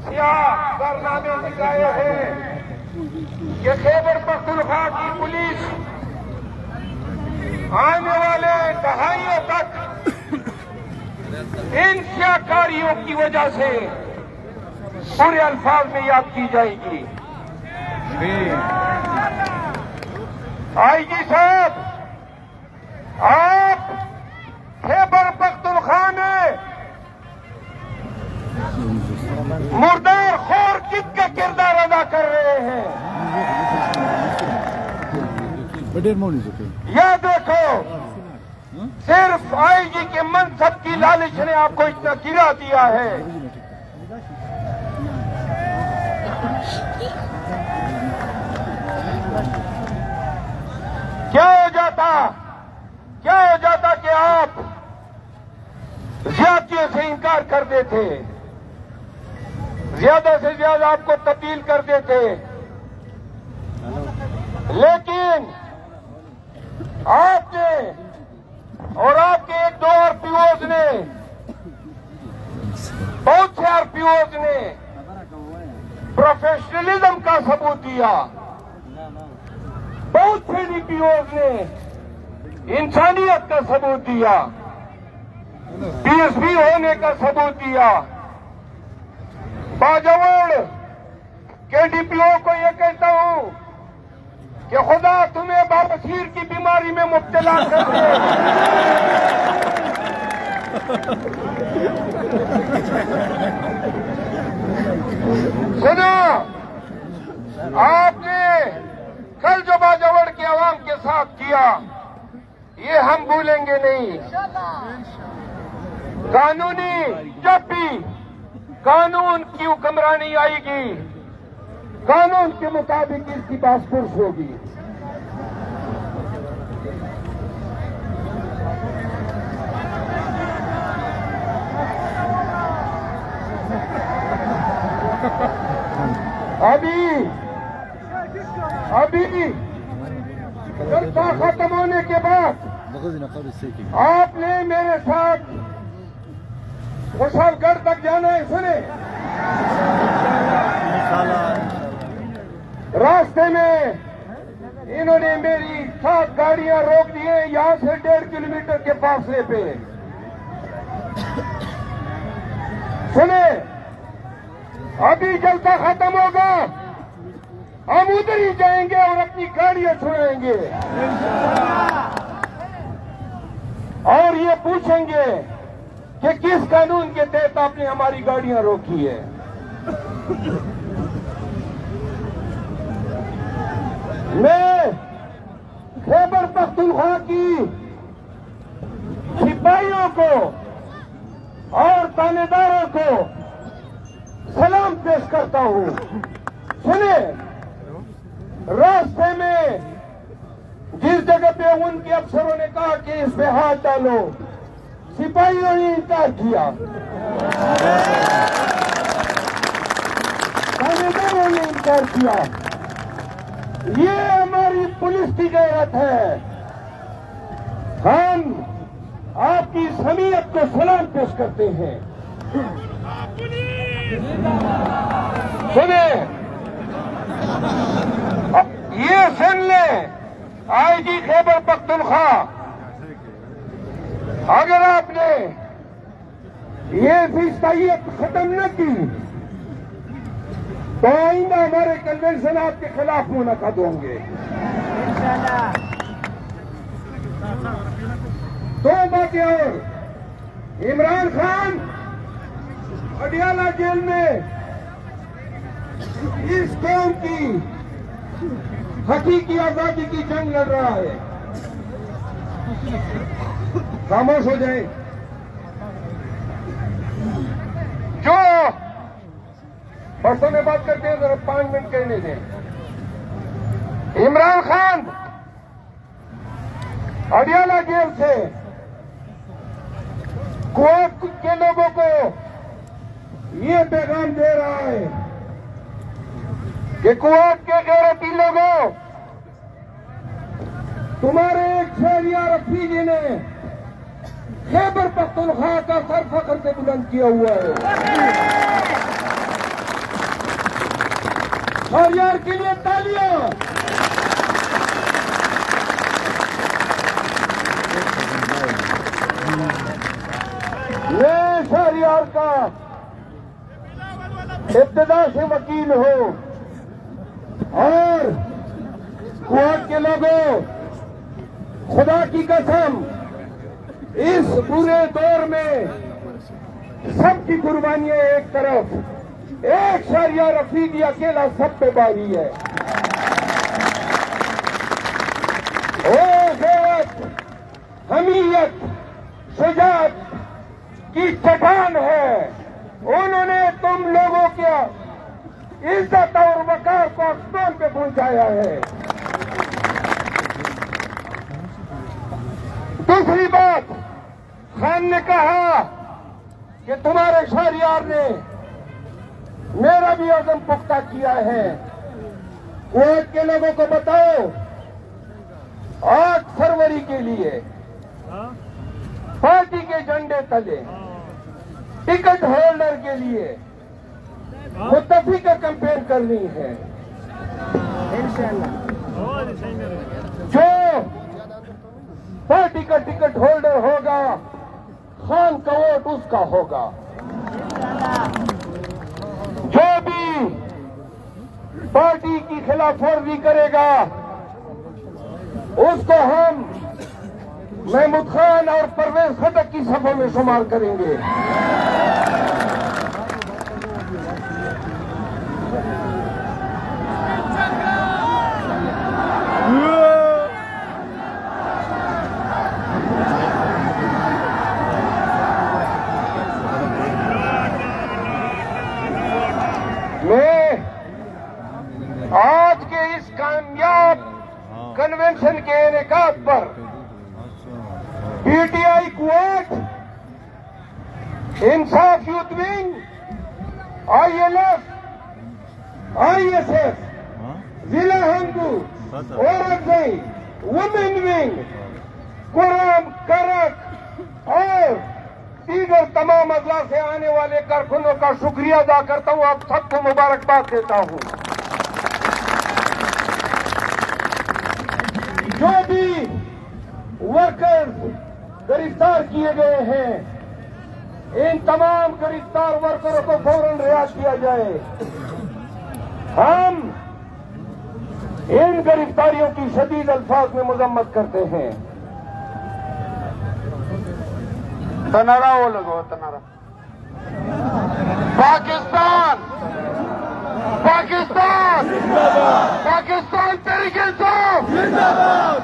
सियाह कारनामे दिखाए हैं कि खैबर पख्तूनख्वा की पुलिस आने वाले दहाइयों तक इन सियाकारियों की वजह से पूरे अल्फाज में याद की जाएगी। आईजी साहब, आप खैबर पख्तूनख्वा में मुर्दार खोर कित का किरदार अदा कर रहे हैं। यह देखो, सिर्फ आईजी के मनसब की लालच ने आपको इतना गिरा दिया है। क्या हो जाता कि आप ज्यादतियों से इनकार कर देते, ज्यादा से ज्यादा आपको तब्दील कर देते, लेकिन आपने और आपके एक दो आरपीओज ने, बहुत से आरपीओज ने प्रोफेशनलिज्म का सबूत दिया, बहुत से डीपीओज ने इंसानियत का सबूत दिया, पीएसपी होने का सबूत दिया। बाजवड़ के डीपीओ को यह कहता हूं कि खुदा तुम्हें बवासीर की बीमारी में मुब्तला कर दे। सुनो, आपने कल जो बाजवड़ की आवाम के साथ किया, ये हम भूलेंगे नहीं। कानूनी, जब भी कानून की हुक्मरानी आएगी, कानून के मुताबिक इसकी पासपुर्स होगी। अभी जलसा खत्म होने के बाद आपने मेरे साथ कुशलगढ़ तक जाना है। सुने, रास्ते में इन्होंने मेरी 7 गाड़ियां रोक दी हैं, यहां से 1.5 किलोमीटर के फासले पे। सुने, अभी जलसा खत्म होगा, हम उधर ही जाएंगे और अपनी गाड़ियां छुड़ाएंगे और ये पूछेंगे कि किस कानून के तहत आपने हमारी गाड़ियां रोकी है। मैं खैबर पख्तूनख्वा की सिपाहियों को और थानेदारों को सलाम पेश करता हूं। सुने, रास्ते में जिस जगह पे उनके अफसरों ने कहा कि इस पे हाथ डालो, सिपाहियों ने इनकार किया, थानेदारों ने इनकार किया। ये हमारी पुलिस की गैरत है। हम आपकी समीयत को सलाम पेश करते हैं। सुने, ये सुन ले आईजी खैबर पख्तूनख्वा, अगर आपने ये फिस्तायत खत्म न की तो आइंदा हमारे कन्वेंशन आपके खिलाफ मुनक़द होंगे। दो बातें और, इमरान खान अडियाला जेल में इस कौम की हकीकी आजादी की जंग लड़ रहा है। खामोश हो जाए। जो बसों में बात करते हैं, जरा 5 मिनट कहने दें। इमरान खान अडियाला जेल से कोर्ट के लोगों को ये पैगाम दे रहा है कि कुवैत के गैरती लोगों, तुम्हारे एक शहरिया रफीजी ने खैबर पख्तूनख्वा का सर फख्र से बुलंद किया हुआ है। शहरियार के लिए तालियां। मैं शहरियार का इब्तिदा से वकील हूं और कुआट के लोगों, खुदा की कसम, इस बुरे दौर में सबकी कुर्बानियां एक तरफ, एक शहरियार अफरीदी अकेला सब पे बारी है। वो गैरत, हमीयत, शुजाअत की चट्टान है। उन्होंने तुम लोगों के इज्जत और वकार को आसमान पे पहुंचाया है। दूसरी बात, खान ने कहा कि तुम्हारे शहरियार ने मेरा भी अज़म पुख्ता किया है। कुवैत के लोगों को बताओ, 8 फरवरी के लिए पार्टी के झंडे तले टिकट होल्डर के लिए मुत्तफी का कैंपेन करनी है। जो पार्टी का टिकट होल्डर होगा, खान का वोट उसका होगा। जो भी पार्टी की खिलाफ वर्जी करेगा उसको हम महमूद खान और परवेज खटक की सफों में शुमार करेंगे। मैं आज के इस कामयाब कन्वेंशन के इनेकाद पर पीटीआई कुवैत, इंसाफ यूथ विंग, ILF, ISF, जिला हिंदू, औरत विंग, वुमेन विंग, कुरान, करक और दीगर तमाम अजला से आने वाले कारकुनों का शुक्रिया अदा करता हूं। आप सबको मुबारकबाद देता हूं। जो भी वर्कर्स गिरफ्तार किए गए हैं, इन तमाम गिरफ्तार वर्करों को फौरन रिहा किया जाए। हम इन गिरफ्तारियों की शदीद अल्फाज में मजम्मत करते हैं। तनारा वो लगो, तनारा। पाकिस्तान, पाकिस्तान, पाकिस्तान तहरीक इंसाफ जिंदाबाद।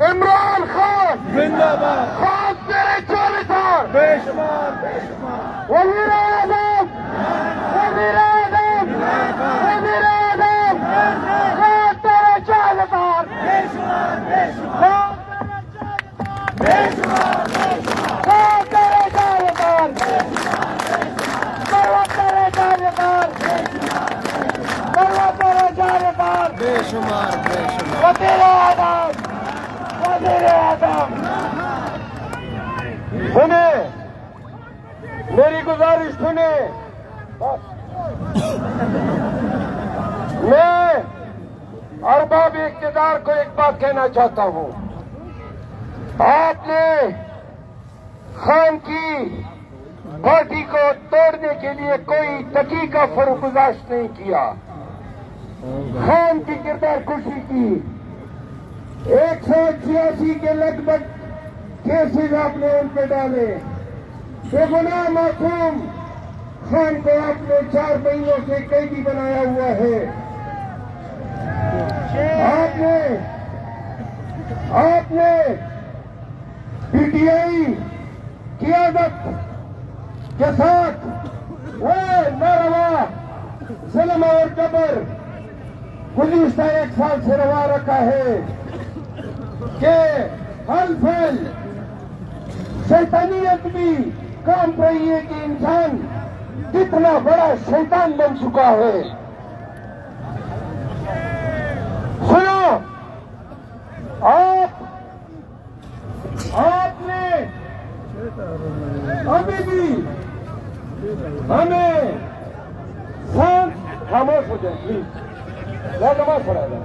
इमरान खान जिंदाबाद। खान तेरे चौकीदार बेशुमार, बेशुमार। वज़ीर आज़म, वज़ीर आज़म, वज़ीर आज़म, खान तेरे चौकीदार बेशुमार, बेशुमार, बेशुमार, बेशुमार। खान तेरे चौकीदार बेशुमार, तेरे चौकीदार बेशुमार, तेरे चौकीदार बेशुमार, बेशुमार। वज़ीर आज़म, वज़ीर आज़म। सुने, मेरी गुजारिश सुने। मैं अरबाब इक़्तिदार को एक बात कहना चाहता हूं। आपने खान की पार्टी को तोड़ने के लिए कोई दकीका फरोगुजाश्त नहीं किया। खान की किरदार कुशी की 186 के लगभग केसेस आपने उन पे डाले। बेगुनाह मासूम खान को आपने 4 महीनों से कैदी बनाया हुआ है। आपने पीटीआई क़यादत के साथ वो नारवा जुल्म और जबर गुज़िश्ता 1 साल से रवा रखा है कि हर फैल शैतानियत भी काम रही है कि इंसान कितना बड़ा शैतान बन चुका है। सुनो, आपने अभी भी हमें सांस खामोश हो जाए प्लीज। नमाज पढ़ाएगा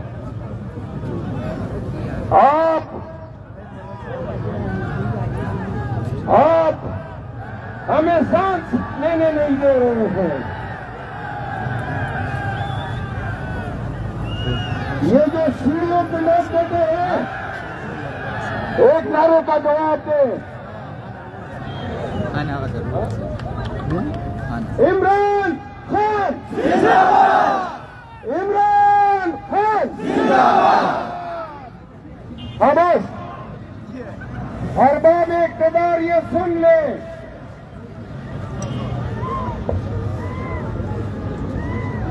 आप हमें सांस लेने नहीं दे रहे हैं। ये जो सीढ़ियों पे लोग देते हैं, एक नारे का जवाब दे। इमरान खान जिंदाबाद, इमरान खान जिंदाबाद। खामोश, अरबाब इक़्तिदार ये सुन ले,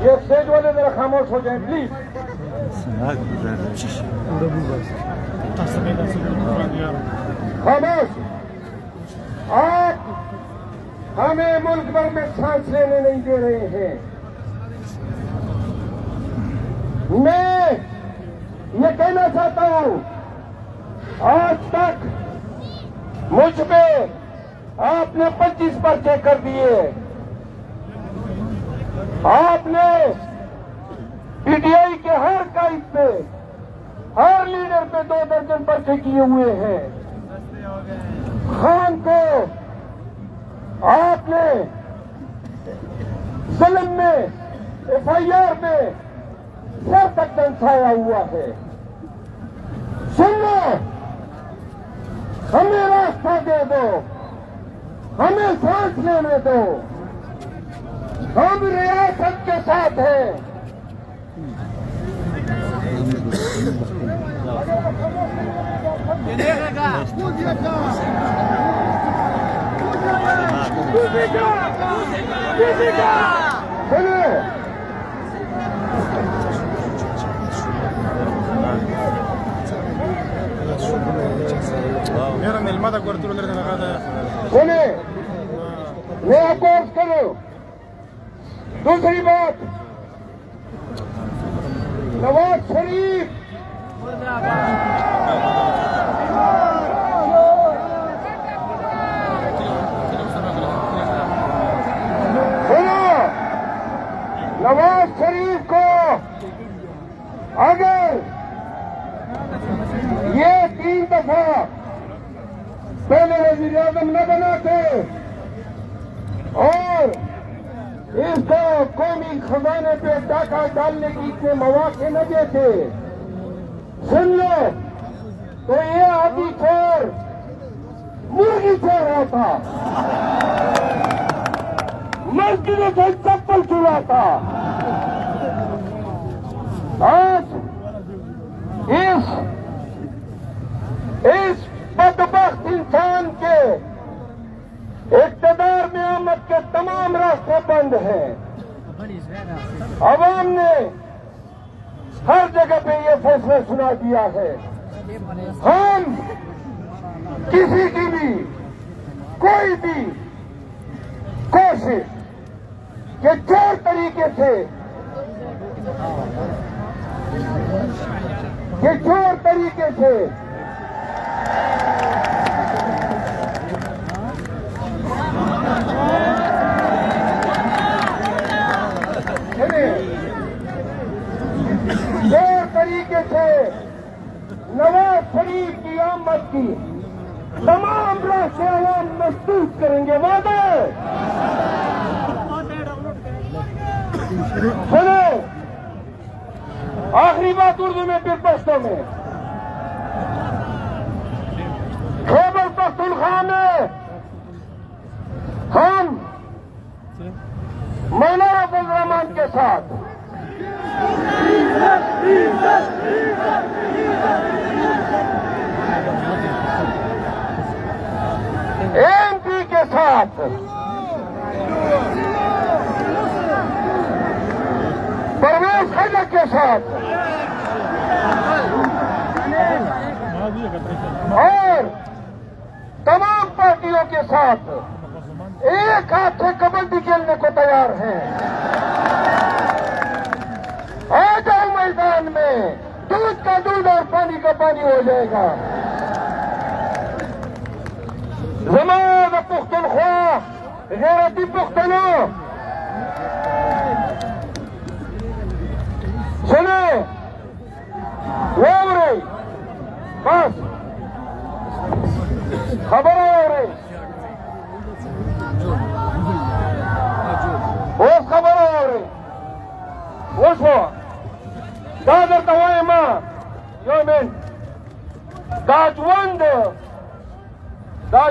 ये स्टेज वाले जरा खामोश हो जाए प्लीज। खामोश, आप हमें मुल्क भर में सांस लेने नहीं दे रहे हैं। मैं ये कहना चाहता हूं, आज तक मुझ पे आपने 25 पर्चे कर दिए, आपने पीटीआई के हर कायद पे, हर लीडर पे 2 दर्जन पर्चे किए हुए हैं। खान को आपने जुल्म में, FIR में सर तक दंसाया हुआ है। सुन लो, हमें रास्ता दे दो, हमें सांस लेने दो, हम रियासत के साथ हैं। सुने, मैं आपको अर्ज करूं। दूसरी बात, नवाज शरीफ नवाज शरीफ को अगर ये 3 दफा पहले वज़ीर आज़म न बनाते और इसको कौमी खजाने पे डाका डालने की इतने मौके न देते, सुन लो, तो ये हाथी चोर मुर्गी चोर होता, मस्जिदों से चप्पल चुराता। आज इस बदबख्त इंसान के इक़्तिदार में आमद के तमाम रास्ते बंद हैं। अवाम ने हर जगह पे ये फैसला सुना दिया है। हम किसी की भी कोई भी कोशिश के चोर तरीके से नवाज शरीफ की आमद की तमाम रास्ते आवाम महसूस करेंगे। वादा सुनो, आखिरी बात उर्दू में फिर पश्तो में। खैबर पख्तूनख्वा में हम मौलाना फजल रहमान के साथ MP के साथ परवेज खजक के साथ और तमाम पार्टियों के साथ एक हाथ से कबड्डी खेलने को तैयार हैं। आ जाओ मैदान में, दूध का दूध और पानी का पानी हो जाएगा। जमात पुख्तनख्वा गैरती पुख्तनों,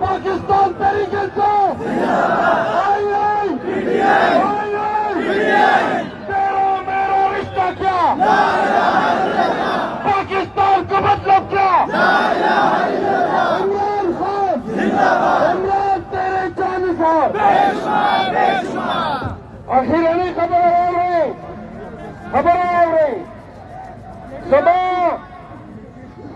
पाकिस्तान तरीके से तेरा मेरा रिश्ता क्या पाकिस्तान का मतलब क्या इमरान खान इमरान तेरे जानसार आखिर खबर हो रही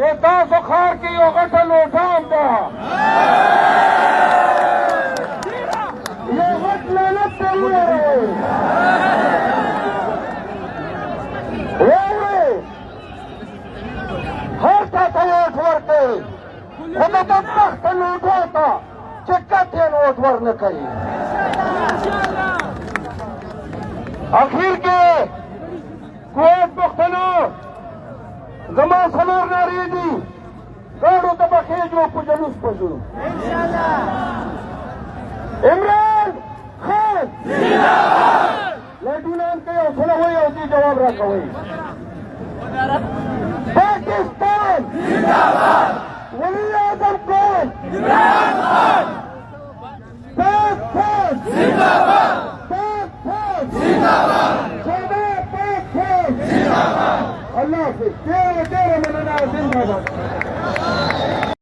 ये तासो खार की यो गटल उठाम दा ये गट लानत पे हुए हर था वोट वरते खुद तो तख्त लूटो था चिक्का थे वोट वरने करी आखिर के कुवैत पुख्तनो जमा समर नारी दी गाड़ो तबके जो पुजलुस पजू इमरान खान लेडुनान के हौसला हुई होती जवाब रखा हुई पाकिस्तान वली आजम कौन इमरान खान पाक फौज जिंदाबाद पाक फौज जिंदाबाद पाक फौज जिंदाबाद अल्लाह से तेरे तेरे मनना जिंदाबाद